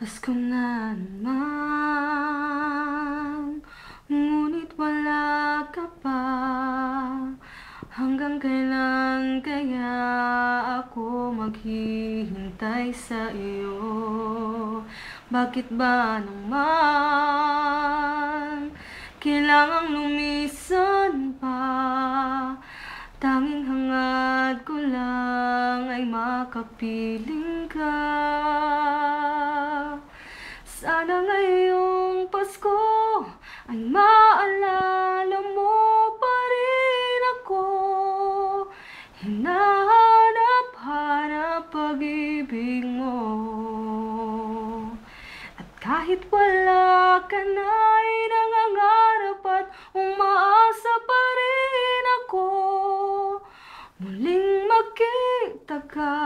Pasko na naman, ngunit wala ka pa. Hanggang kailan kaya ako maghihintay sa iyo? Bakit ba naman kailangang lumisan pa? Tanging hangad ko lang ay makapiling ka. Sana ngayong Pasko ay maalala mo pa rin ako. Hinahanap-hanap pag-ibig mo. At kahit wala ka na ay nangangarap at umaasa pa rin ako. Muling makita ka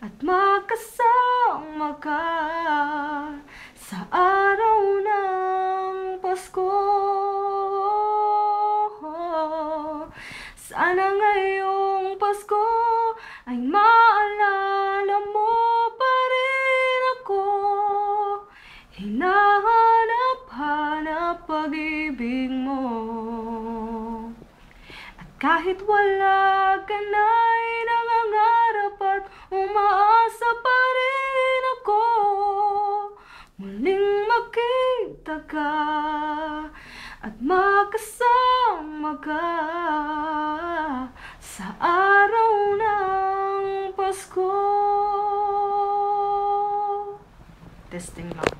at makasama ka sa araw ng Pasko. Sana ngayong Pasko ay maalala mo pa rin ako. Hinahanap-hanap pag-ibig mo. At kahit wala ka na ay nangangarap at umaasa pa rin ako. Muling makita ka at makasama ka sa araw ng Pasko. Testing lang.